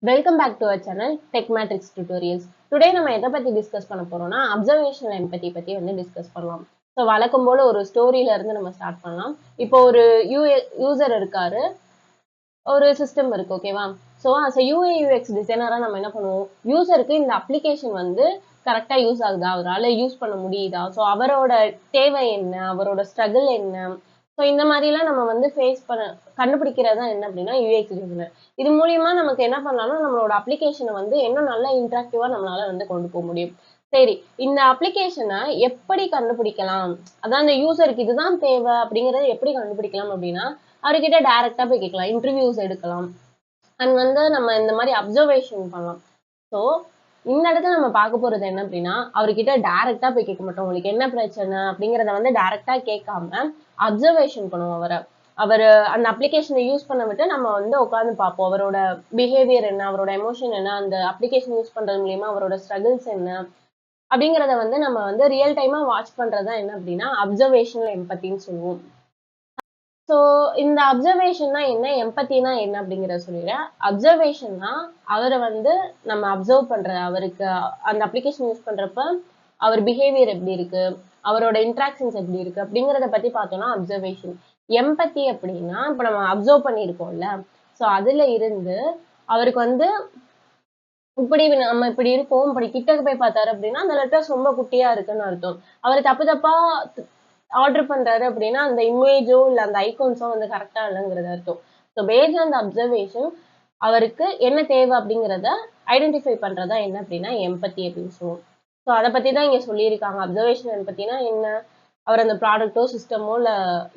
Welcome back to our channel Tech Matrix tutorials. Today நம்ம எதை பத்தி டிஸ்கஸ் பண்ண போறோம்னா அப்சர்வேஷனல் எம்பத்தி பத்தி டிஸ்கஸ் பண்ணலாம். ஸோ வழக்கம் போல ஒரு ஸ்டோரியில இருந்து நம்ம ஸ்டார்ட் பண்ணலாம். இப்போ ஒரு யூசர் இருக்காரு, ஒரு சிஸ்டம் இருக்கு, ஓகேவா? ஸோ அஸ் யூஏ யூஎக்ஸ் டிசைனரா நம்ம என்ன பண்ணுவோம், யூசருக்கு இந்த அப்ளிகேஷன் கரெக்டா யூஸ் ஆகுதா, அவரால் யூஸ் பண்ண முடியுதா, ஸோ அவரோட தேவை என்ன, அவரோட ஸ்ட்ரகிள் என்ன, ஸோ இந்த மாதிரிலாம் நம்ம ஃபேஸ் பண்ண கண்டுபிடிக்கிறது தான் என்ன அப்படின்னா யூஎக்ஸ் டிசைனர். இது மூலியமா நமக்கு என்ன பண்ணலாம்னா நம்மளோட அப்ளிகேஷனை இன்னும் நல்லா இன்ட்ராக்டிவா நம்மளால கொண்டு போக முடியும். சரி, இந்த அப்ளிகேஷனை எப்படி கண்டுபிடிக்கலாம், அதான் இந்த யூசருக்கு இதுதான் தேவை அப்படிங்கறத எப்படி கண்டுபிடிக்கலாம் அப்படின்னா அவர்கிட்ட டைரக்டா போய் கேட்கலாம், இன்டர்வியூஸ் எடுக்கலாம், அண்ட் நம்ம இந்த மாதிரி அப்சர்வேஷன் பண்ணலாம். ஸோ இந்த இடத்துல நம்ம பார்க்க போறது என்ன அப்படின்னா அவர்கிட்ட டைரக்டா போய் கேட்க மாட்டோம், உங்களுக்கு என்ன பிரச்சனை அப்படிங்கிறத டைரக்டா கேட்காம அப்சர்வேஷன் பண்ணுவோம் அவரை. அவர் அந்த அப்ளிகேஷனை யூஸ் பண்ண விட்டு நம்ம உட்காந்து பார்ப்போம் அவரோட பிஹேவியர் என்ன, அவரோட எமோஷன் என்ன, அந்த அப்ளிகேஷன் யூஸ் பண்றது மூலியமா அவரோட ஸ்ட்ரகிள்ஸ் என்ன அப்படிங்கிறத நம்ம ரியல் டைமா வாட்ச் பண்றதா என்ன அப்படின்னா அப்சர்வேஷனல் எம்பத்தின்னு சொல்லுவோம். ஸோ இந்த அப்சர்வேஷன்னா என்ன, எம்பத்தினா என்ன அப்படிங்கிறத சொல்லிடுறேன். அப்சர்வேஷன்னா அவரை நம்ம அப்சர்வ் பண்ற, அவருக்கு அந்த அப்ளிகேஷன் யூஸ் பண்றப்ப அவர் பிஹேவியர் எப்படி இருக்கு, அவரோட இன்ட்ராக்ஷன்ஸ் எப்படி இருக்கு அப்படிங்கிறத பத்தி பார்த்தோம்னா அப்சர்வேஷன். எம்பத்தி அப்படின்னா இப்போ நம்ம அப்சர்வ் பண்ணியிருக்கோம்ல, ஸோ அதுல இருந்து அவருக்கு இப்படி நம்ம இப்படி இருக்கோம், இப்படி கிட்டக்கு போய் பார்த்தாரு அப்படின்னா அந்த லெட்டர்ஸ் ரொம்ப குட்டியா இருக்குன்னு அர்த்தம். அவர் தப்பு தப்பா ஆர்டர் பண்றாரு அப்படின்னா அந்த இமேஜோ இல்ல அந்த ஐகான்ஸோ கரெக்டா இல்லைங்கிறது அர்த்தம். So based on the observation அவருக்கு என்ன தேவை அப்படிங்கிறத ஐடென்டிஃபை பண்றதா என்ன அப்படின்னா எம்பத்தி அப்படின்னு சொல்லுவோம். ஸோ அதை பத்தி தான் இங்க சொல்லியிருக்காங்க. அப்சர்வேஷன் எம்பத்தினா என்ன, அவர் அந்த ப்ராடக்ட்டோ சிஸ்டமோ இல்ல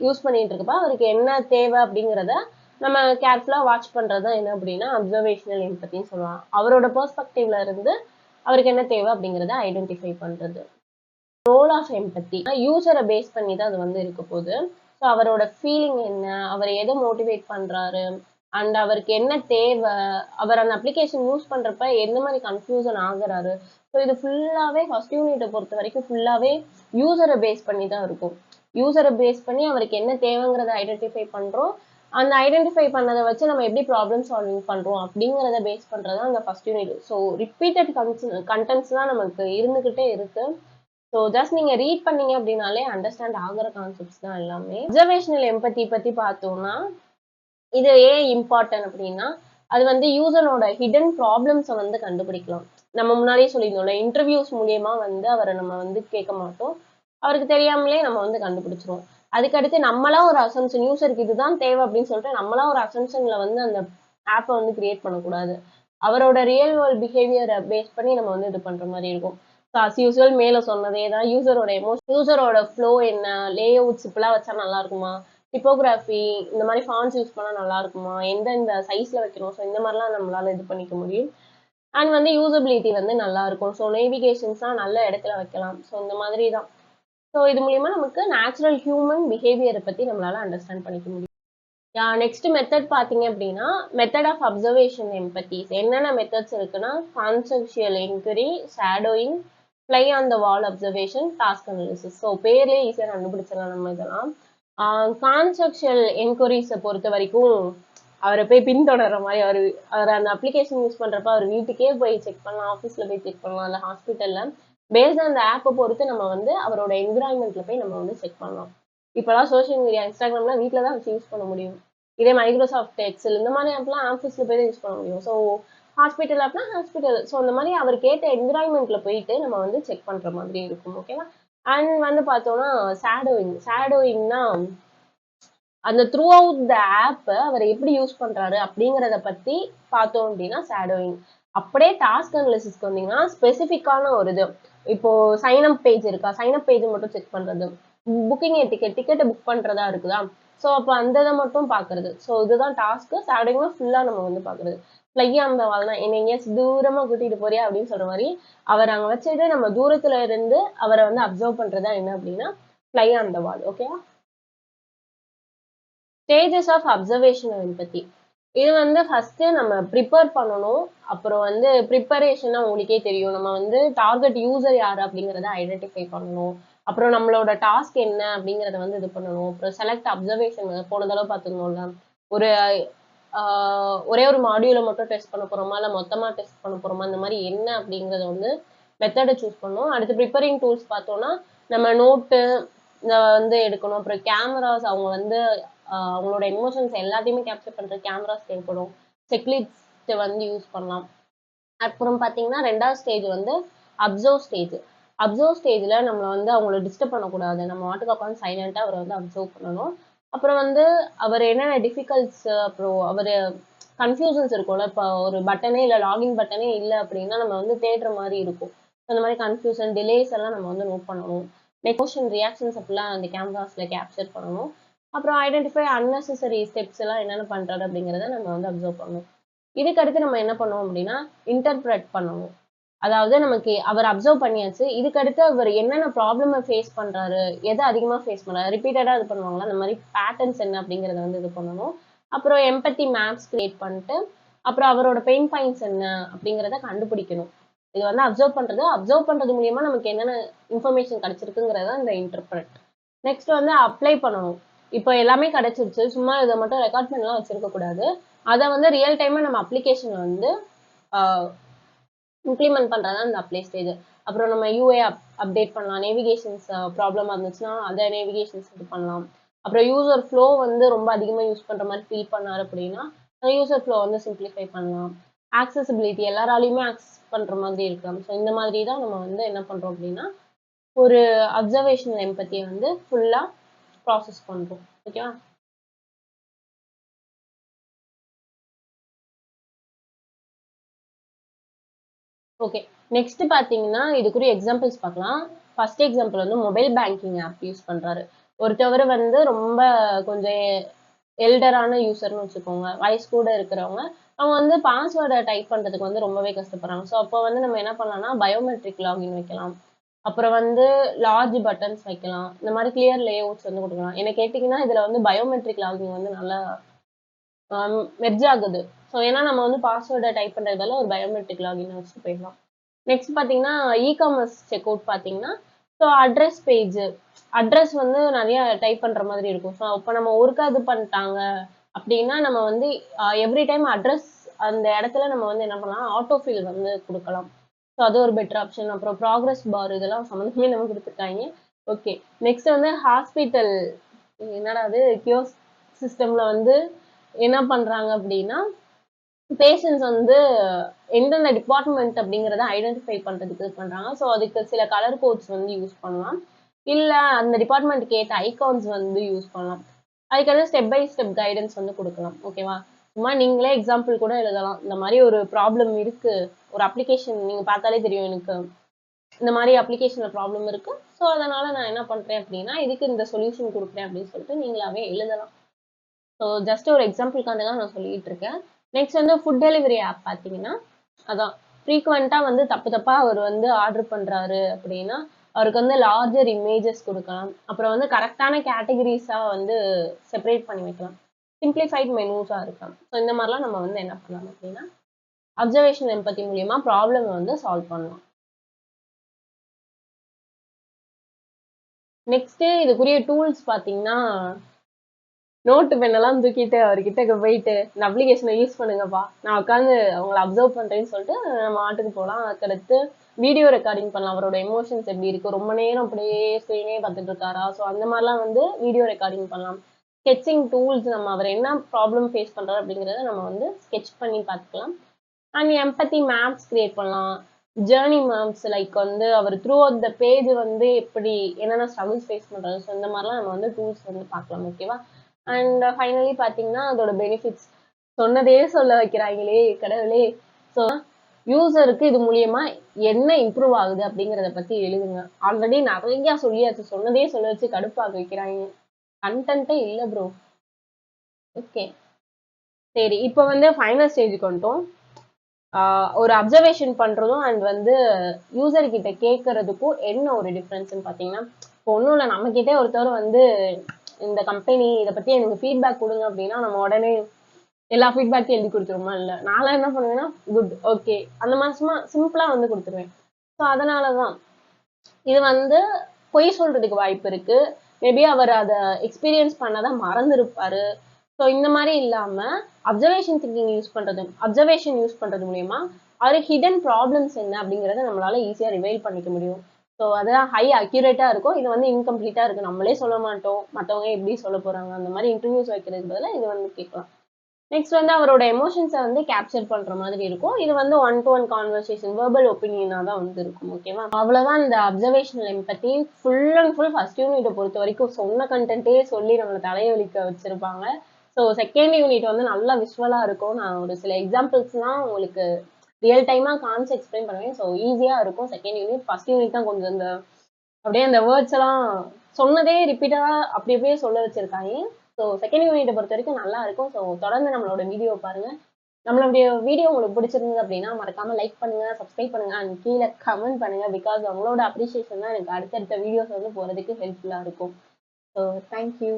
யூஸ் பண்ணிட்டு இருக்கப்ப அவருக்கு என்ன தேவை அப்படிங்கிறத நம்ம கேர்ஃபுல்லா வாட்ச் பண்றது என்ன அப்படின்னா அப்சர்வேஷனல் எம்பத்தின்னு சொல்லலாம். அவரோட பெர்ஸ்பெக்டிவ்ல இருந்து அவருக்கு என்ன தேவை அப்படிங்கிறத ஐடென்டிஃபை பண்றது. ரோல் ஆஃப் எம்பத்தி யூசரை பேஸ் பண்ணி தான் அது இருக்க போகுது. ஸோ அவரோட ஃபீலிங் என்ன, அவர் எதை மோட்டிவேட் பண்றாரு, அண்ட் அவருக்கு என்ன தேவை, அவர் அந்த அப்ளிகேஷன் யூஸ் பண்றப்ப எந்த மாதிரி கன்ஃபியூசன் ஆகுறாரு. ஸோ இது ஃபுல்லாவே ஃபர்ஸ்ட் யூனிட்டை பொறுத்த வரைக்கும் ஃபுல்லாவே யூசரை பேஸ் பண்ணி தான் இருக்கும். யூசரை பேஸ் பண்ணி அவருக்கு என்ன தேவைங்கிறத ஐடென்டிஃபை பண்றோம். அந்த ஐடென்டிஃபை பண்ணதை வச்சு நம்ம எப்படி ப்ராப்ளம் சால்விங் பண்றோம் அப்படிங்கிறத பேஸ் பண்றது அந்த first unit. So repeated contents தான் நமக்கு இருந்துகிட்டே இருக்கு. ஸோ ஜஸ்ட் நீங்க ரீட் பண்ணீங்க அப்படின்னாலே அண்டர்ஸ்டாண்ட் ஆகுற கான்செப்ட்ஸ் தான் எல்லாமே. அப்சர்வேஷனல் எம்பத்தி பத்தி பார்த்தோம்னா இது ஏன் இம்பார்ட்டன்ட் அப்படின்னா அது யூசரோட ஹிடன் ப்ராப்ளம்ஸை கண்டுபிடிக்கலாம். நம்ம முன்னாடியே சொல்லியிருந்தோம்ல, இன்டர்வியூஸ் மூலியமா அவரை நம்ம கேட்க மாட்டோம், அவருக்கு தெரியாமலே நம்ம கண்டுபிடிச்சிருவோம். அதுக்கடுத்து நம்மளா ஒரு அசம்ஷன், யூசருக்கு இதுதான் தேவை அப்படின்னு சொல்லிட்டு நம்மளா ஒரு அசம்ஷன்ல அந்த ஆப்பை கிரியேட் பண்ணக்கூடாது. அவரோட ரியல் வேர்ல்ட் பிஹேவியரை பேஸ் பண்ணி நம்ம இது பண்ற மாதிரி இருக்கும். அஸ் யூஸ்வல் மேல சொன்னதே தான், யூசரோட எமோஷன், யூசரோட ஃப்ளோ என்ன, லே அவுட்ஸ் இப்பெல்லாம் வச்சா நல்லா இருக்குமா, டிப்போகிராஃபி இந்த மாதிரி ஃபாண்ட்ஸ் யூஸ் பண்ணா நல்லா இருக்குமா, எந்தெந்த சைஸ்ல வைக்கணும், ஸோ இந்த மாதிரிலாம் நம்மளால இது பண்ணிக்க முடியும். அண்ட் யூசபிலிட்டி நல்லா இருக்கும். ஸோ நேவிகேஷன்ஸ்லாம் நல்ல இடத்துல வைக்கலாம். ஸோ இந்த மாதிரி தான். ஸோ இது மூலியமா நமக்கு நேச்சுரல் ஹியூமன் பிஹேவியரை பத்தி நம்மளால அண்டர்ஸ்டாண்ட் பண்ணிக்க முடியும். நெக்ஸ்ட் மெத்தட் பார்த்தீங்க அப்படின்னா மெத்தட் ஆஃப் அப்சர்வேஷன் எம்பத்திஸ். என்னென்ன மெத்தட்ஸ் இருக்குன்னா conceptual inquiry, shadowing, fly on the wall observation, task analysis. So பேர்லேயே ஈஸியாக கண்டுபிடிச்சிடலாம் நம்ம இதெல்லாம். கான்செப்சுவல் என்குவரிஸை பொறுத்த வரைக்கும் அவரை போய் பின்தொடர்ற மாதிரி, அவர் அந்த அப்ளிகேஷன் யூஸ் பண்றப்ப அவர் வீட்டுக்கே போய் செக் பண்ணலாம், ஆஃபீஸ்ல போய் செக் பண்ணலாம், இல்லை ஹாஸ்பிட்டல்ல பேஸ்ட் அந்த ஆப்பை பொறுத்து நம்ம அவரோட என்விரான்மெண்ட்ல போய் நம்ம செக் பண்ணலாம். இப்போலாம் சோஷியல் மீடியா இன்ஸ்டாகிராம்லாம் வீட்டில் தான் வச்சு யூஸ் பண்ண முடியும். இதே மைக்ரோசாஃப்ட் எக்ஸல் இந்த மாதிரி ஆப்லாம் ஆஃபீஸ்ல போய் தான் யூஸ் பண்ண முடியும். ஸோ ஹாஸ்பிட்டல் ஆப்னா ஹாஸ்பிட்டல். ஸோ இந்த மாதிரி அவருக்கு ஏற்ற என்விரான்மெண்ட்ல போயிட்டு நம்ம செக் பண்ற மாதிரி இருக்கும். ஓகேவா? அண்ட் பார்த்தோம்னா ஷேடோயிங்னா அந்த த்ரூ அவுட் த ஆப் அவர் எப்படி யூஸ் பண்றாரு அப்படிங்கிறத பத்தி பார்த்தோம் அப்படின்னா ஷேடோயிங். அப்படியே டாஸ்க் அனாலிசிஸ்க்கு வந்தீங்கன்னா ஸ்பெசிஃபிக்கான ஒரு இது, இப்போ சைன் அப் பேஜ் இருக்கா, சைன் அப் பேஜ் மட்டும் செக் பண்றது, புக்கிங் டிக்கெட்டை புக் பண்றதா இருக்குதா, ஸோ அப்போ அந்த இதை மட்டும் பாக்குறது. ஸோ இதுதான் டாஸ்க். ஷேடோயிங்னா ஃபுல்லா நம்ம பாக்குறது. ஃப்ளை ஆன் த வால் தான், என்ன எங்கேயாச்சும் தூரமா கூட்டிட்டு போறியா அப்படின்னு சொல்ற மாதிரி அவர் அங்க வச்சது நம்ம தூரத்துல இருந்து அவரை அப்சர்வ் பண்றதா என்ன அப்படின்னா ஃப்ளை ஆன் த வால். ஓகேவா? ஸ்டேஜஸ் ஆஃப் அப்சர்வேஷனல் எம்பத்தி. இது ஃபர்ஸ்ட் நம்ம ப்ரிப்பேர் பண்ணணும். அப்புறம் ப்ரிப்பரேஷனா உங்களுக்கே தெரியும், நம்ம டார்கெட் யூசர் யாரு அப்படிங்கிறத ஐடென்டிஃபை பண்ணணும். அப்புறம் நம்மளோட டாஸ்க் என்ன அப்படிங்கிறத இது பண்ணணும். அப்புறம் செலக்ட் அப்சர்வேஷன் போன தடவை பார்த்துருந்தோம்ல, ஒரு ஒரே ஒரு மாடியூலை மட்டும் டெஸ்ட் பண்ண போறோமா இல்லை மொத்தமா டெஸ்ட் பண்ண போறோமா இந்த மாதிரி என்ன அப்படிங்கறத வந்து மெத்தடை சூஸ் பண்ணும். அடுத்து ப்ரிப்பரிங் டூல்ஸ் பார்த்தோம்னா நம்ம நோட்டு வந்து எடுக்கணும். அப்புறம் கேமராஸ் அவங்க வந்து அவங்களோட எமோஷன்ஸ் எல்லாத்தையுமே கேப்சர் பண்ற கேமராஸ் தேவைப்படும். செக்லிஸ்ட் வந்து யூஸ் பண்ணலாம். அப்புறம் பார்த்தீங்கன்னா 2வது ஸ்டேஜ் வந்து அப்சர்வ் ஸ்டேஜ். அப்சர்வ் ஸ்டேஜில் நம்மளை வந்து அவங்கள டிஸ்டர்ப் பண்ணக்கூடாது. நம்ம வாட்டுக்கு உட்காந்து சைலண்டாக அவரை வந்து அப்சர்வ் பண்ணணும். அப்புறம் வந்து அவர் என்னென்ன டிஃபிகல்ட்ஸ் அப்புறம் அவர் கன்ஃபியூஷன்ஸ் இருக்கும்ல. இப்போ ஒரு பட்டனே இல்லை, லாகின் பட்டனே இல்லை அப்படின்னா நம்ம வந்து தேடுற மாதிரி இருக்கும். அந்த மாதிரி கன்ஃபியூஷன் டிலேஸ் எல்லாம் நம்ம வந்து நோட் பண்ணணும். எமோஷன் ரியாக்ஷன்ஸ் அப்படிலாம் அந்த கேமராஸில் கேப்சர் பண்ணணும். அப்புறம் ஐடென்டிஃபை அன்னெசரி ஸ்டெப்ஸ் எல்லாம் என்னென்ன பண்ணுறாரு அப்படிங்கிறத நம்ம வந்து அப்சர்வ் பண்ணணும். இதுக்கு அடுத்து நம்ம என்ன பண்ணுவோம் அப்படின்னா இன்டர்பிரட் பண்ணணும். அதாவது நமக்கு அவர் அப்சர்வ் பண்ணியாச்சு. இதுக்கு அடுத்து அவர் என்னென்ன ப்ராப்ளமை ஃபேஸ் பண்றாரு, எதை அதிகமாக ஃபேஸ் பண்றாரு, ரிப்பீட்டடா இது பண்ணுவாங்களா, அந்த மாதிரி பேட்டர்ன்ஸ் என்ன அப்படிங்கிறத வந்து இது பண்ணணும். அப்புறம் எம்பத்தி மேப்ஸ் கிரியேட் பண்ணிட்டு அப்புறம் அவரோட பெயின் பாயிண்ட்ஸ் என்ன அப்படிங்கிறத கண்டுபிடிக்கணும். இது வந்து அப்சர்வ் பண்றது மூலியமா நமக்கு என்னென்ன இன்ஃபர்மேஷன் கிடைச்சிருக்குங்கிறத இந்த இன்டர்பிரட். நெக்ஸ்ட் வந்து அப்ளை பண்ணணும். இப்போ எல்லாமே கிடைச்சிருச்சு, சும்மா இதை மட்டும் ரெக்கார்ட் பண்ணலாம் வச்சிருக்க கூடாது. அதை வந்து ரியல் டைமா நம்ம அப்ளிகேஷன் வந்து இம்ப்ளிமெண்ட் பண்றதா இந்த அப்ளை ஸ்டேஜ். அப்புறம் நம்ம யூஏ அப்டேட் பண்ணலாம். நேவிகேஷன்ஸ் ப்ராப்ளம் இருந்துச்சுன்னா அதை நேவிகேஷன்ஸ் இது பண்ணலாம். அப்புறம் யூசர் ஃப்ளோ வந்து ரொம்ப அதிகமாக யூஸ் பண்ற மாதிரி ஃபீல் பண்ணாரு அப்படின்னா அந்த யூசர் ஃப்ளோ வந்து சிம்பிளிஃபை பண்ணலாம். ஆக்சசிபிலிட்டி எல்லாராலையுமே ஆக்சஸ் பண்ற மாதிரி இருக்கலாம். ஸோ இந்த மாதிரி தான் நம்ம வந்து என்ன பண்றோம் அப்படின்னா ஒரு அப்சர்வேஷனல் எம்பத்தியை வந்து ஃபுல்லா ப்ராசஸ் பண்றோம். ஓகேவா? ஓகே. நெக்ஸ்ட் பார்த்தீங்கன்னா இதுக்குரிய எக்ஸாம்பிள்ஸ் பார்க்கலாம். ஃபர்ஸ்ட் எக்ஸாம்பிள் வந்து மொபைல் பேங்கிங் ஆப் யூஸ் பண்றாரு. ஒருத்தவர் வந்து ரொம்ப கொஞ்சம் எல்டரான யூசர்னு வச்சுக்கோங்க. வயசு கூட இருக்கிறவங்க. அவங்க வந்து பாஸ்வேர்டை டைப் பண்றதுக்கு வந்து ரொம்பவே கஷ்டப்படுறாங்க. ஸோ அப்போ வந்து நம்ம என்ன பண்ணலாம்னா பயோமெட்ரிக் லாகின் வைக்கலாம். அப்புறம் வந்து லார்ஜ் பட்டன்ஸ் வைக்கலாம். இந்த மாதிரி கிளியர் லேஅவுட்ஸ் வந்து கொடுக்கலாம். என்ன கேட்டிங்கன்னா இதுல வந்து பயோமெட்ரிக் லாகின் வந்து நல்லா மெர்ஜ் ஆகுது. ஸோ ஏன்னா நம்ம வந்து பாஸ்வேர்டை டைப் பண்றதால ஒரு பயோமெட்ரிக் லாகின் வச்சுட்டு போயிடலாம். நெக்ஸ்ட் பார்த்தீங்கன்னா இ-காமர்ஸ் செக் அவுட் பார்த்தீங்கன்னா ஸோ அட்ரஸ் பேஜ் அட்ரஸ் வந்து நிறைய டைப் பண்ற மாதிரி இருக்கும். ஸோ இப்போ நம்ம ஒருக்கா இது பண்ணிட்டாங்க அப்படின்னா நம்ம வந்து எவ்ரி டைம் அட்ரஸ் அந்த இடத்துல நம்ம வந்து என்ன பண்ணலாம் ஆட்டோஃபில் வந்து கொடுக்கலாம். ஸோ அது ஒரு பெட்டர் ஆப்ஷன். அப்புறம் ப்ராக்ரஸ் பார் இதெல்லாம் சம்மந்தமே நம்ம கொடுத்துருக்காங்க. ஓகே. நெக்ஸ்ட் வந்து ஹாஸ்பிட்டல் என்னடா அது கியோஸ் சிஸ்டம்ல வந்து என்ன பண்றாங்க அப்படின்னா பேஷண்ட்ஸ் வந்து எந்தெந்த டிபார்ட்மெண்ட் அப்படிங்கிறத ஐடென்டிஃபை பண்றதுக்கு இது பண்றாங்க. ஸோ அதுக்கு சில கலர் கோட்ஸ் வந்து யூஸ் பண்ணலாம். இல்ல அந்த டிபார்ட்மெண்ட்டுக்கு ஏற்ற ஐகான்ஸ் வந்து யூஸ் பண்ணலாம். அதுக்கான ஸ்டெப் பை ஸ்டெப் கைடன்ஸ் வந்து கொடுக்கலாம். ஓகேவா? சும்மா நீங்களே எக்ஸாம்பிள் கூட எழுதலாம். இந்த மாதிரி ஒரு ப்ராப்ளம் இருக்கு, ஒரு அப்ளிகேஷன் நீங்க பார்த்தாலே தெரியும் எனக்கு இந்த மாதிரி அப்ளிகேஷன்ல ப்ராப்ளம் இருக்கு. ஸோ அதனால நான் என்ன பண்றேன் அப்படின்னா இதுக்கு இந்த சொல்யூஷன் கொடுக்குறேன் அப்படின்னு சொல்லிட்டு நீங்களாவே எழுதலாம். ஸோ ஜஸ்ட் ஒரு எக்ஸாம்பிள்காக தான் நான் சொல்லிட்டு இருக்கேன். நெக்ஸ்ட் வந்து ஃபுட் டெலிவரி ஆப் பார்த்தீங்கன்னா அதான் ஃப்ரீக்வெண்ட்டாக வந்து தப்பாக அவர் வந்து ஆர்டர் பண்ணுறாரு அப்படின்னா அவருக்கு வந்து லார்ஜர் இமேஜஸ் கொடுக்கலாம். அப்புறம் வந்து கரெக்டான கேட்டகரிஸாக வந்து செப்பரேட் பண்ணி வைக்கலாம். சிம்பிளிஃபைட் மெனூஸாக இருக்கலாம். ஸோ இந்த மாதிரிலாம் நம்ம வந்து என்ன பண்ணலாம் அப்படின்னா அப்சர்வேஷன் எம்பத்தி மூலியமா ப்ராப்ளம் வந்து சால்வ் பண்ணலாம். நெக்ஸ்ட் இதுக்குரிய டூல்ஸ் பார்த்தீங்கன்னா நோட்டு பெண்ணெல்லாம் தூக்கிட்டு அவர்கிட்ட போயிட்டு இந்த அப்ளிகேஷனை யூஸ் பண்ணுங்கப்பா, நான் உட்காந்து அவங்களை அப்சர்வ் பண்றேன்னு சொல்லிட்டு நம்ம ஆட்டுக்கு போகலாம். அதுக்கடுத்து வீடியோ ரெக்கார்டிங் பண்ணலாம். அவரோட எமோஷன்ஸ் எப்படி இருக்கு, ரொம்ப நேரம் அப்படியே ஸ்க்ரீனே பார்த்துட்டு இருக்காரா, ஸோ அந்த மாதிரிலாம் வந்து வீடியோ ரெக்கார்டிங் பண்ணலாம். ஸ்கெட்சிங் டூல்ஸ் நம்ம அவர் என்ன ப்ராப்ளம் ஃபேஸ் பண்றாரு அப்படிங்கிறத நம்ம வந்து ஸ்கெட்ச் பண்ணி பார்த்துக்கலாம். அண்ட் எம்பத்தி மேப்ஸ் கிரியேட் பண்ணலாம். ஜேர்னி மேப்ஸ் லைக் வந்து அவர் த்ரூ அவுட் த பேஜ் வந்து எப்படி என்னென்ன ஸ்ட்ரகிள்ஸ் ஃபேஸ் பண்றாரு, ஸோ இந்த மாதிரிலாம் நம்ம வந்து டூல்ஸ் வந்து பார்க்கலாம். ஓகேவா? அண்ட் ஃபைனலி பார்த்தீங்கன்னா அதோட பெனிஃபிட்ஸ் சொன்னதே சொல்ல வைக்கிறாங்களே கடவுளே. ஸோ யூசருக்கு இது மூலியமா என்ன இம்ப்ரூவ் ஆகுது அப்படிங்கிறத பத்தி எழுதுங்க. ஆல்ரெடி நிறைய சொல்லியாச்சு, சொன்னதே சொல்ல வச்சு கடுப்பாக வைக்கிறாங்க. கண்டென்ட்டே இல்லை ப்ரோ. ஓகே சரி, இப்போ வந்து ஃபைனல் ஸ்டேஜுக்கு வந்துட்டோம். ஒரு அப்சர்வேஷன் பண்றதும் அண்ட் வந்து யூசர் கிட்ட கேட்கறதுக்கும் என்ன ஒரு டிஃப்ரென்ஸ்ன்னு பார்த்தீங்கன்னா இப்போ ஒன்றும் இல்லை, நம்ம கிட்டே ஒருத்தர் வந்து இந்த கம்பெனி இதை பத்தி எனக்கு ஃபீட்பேக் கொடுங்க அப்படின்னா நம்ம உடனே எல்லா ஃபீட்பேக்கையும் எழுதி கொடுத்துருமா? இல்லை, நான் என்ன பண்ணுவேன்னா குட் ஓகே அந்த மாதிரி சும்மா சிம்பிளா வந்து கொடுத்துருவேன். ஸோ அதனாலதான் இது வந்து பொய் சொல்றதுக்கு வாய்ப்பு இருக்கு. மேபி அவர் அதை எக்ஸ்பீரியன்ஸ் பண்ணதான் மறந்துருப்பாரு. ஸோ இந்த மாதிரி இல்லாம அப்சர்வேஷன் யூஸ் பண்றது மூலியமா அது ஹிடன் ப்ராப்ளம்ஸ் என்ன அப்படிங்கறத நம்மளால ஈஸியா ரிவைல் பண்ணிக்க முடியும். ஸோ அதான் ஹை அக்யூரேட்டா இருக்கும். இது வந்து இன்கம்ப்ளீட்டா இருக்கு, நம்மளே சொல்ல மாட்டோம், மத்தவங்க எப்படி சொல்ல போறாங்க, அந்த மாதிரி இன்டர்வியூஸ் வைக்கிறதுக்கு பதிலா இது வந்து கேட்கலாம். நெக்ஸ்ட் வந்து அவரோட எமோஷன்ஸை வந்து கேப்சர் பண்ற மாதிரி இருக்கும். இது வந்து one to one conversation, verbal ஒப்பீனியனா தான் வந்து இருக்கும். ஓகேவா? அவ்வளவுதான் இந்த observational empathy. Full and full first யூனிட்டை பொறுத்த வரைக்கும் சொன்ன கண்டென்ட்டே சொல்லி நம்மளை தலைவலிக்க வச்சிருப்பாங்க. ஸோ செகண்ட் யூனிட் வந்து நல்லா விஷுவலா இருக்கும். நான் ஒரு சில எக்ஸாம்பிள்ஸ்லாம் உங்களுக்கு ரியல் டைமா காமிச்சு எக்ஸ்பிளைன் பண்ணுவேன். ஸோ ஈஸியா இருக்கும் செகண்ட் யூனிட். ஃபர்ஸ்ட் யூனிட் தான் கொஞ்சம் இந்த அப்படியே அந்த வேர்ட்ஸ் எல்லாம் சொன்னதே ரிப்பீட்டடா அப்படி அப்படியே சொல்ல வச்சிருக்காங்க. ஸோ செகண்ட் யூனிட்டை பொறுத்த வரைக்கும் நல்லா இருக்கும். ஸோ தொடர்ந்து நம்மளோட வீடியோ பாருங்க. நம்மளுடைய வீடியோ உங்களுக்கு பிடிச்சிருந்தது அப்படின்னா மறக்காம லைக் பண்ணுங்க, சப்ஸ்கிரைப் பண்ணுங்க அண்ட் கீழே கமெண்ட் பண்ணுங்க. பிகாஸ் உங்களோட அப்ரிசியேஷன் தான் எனக்கு அடுத்தடுத்த வீடியோஸ் வந்து போறதுக்கு ஹெல்ப்ஃபுல்லா இருக்கும். So thank you.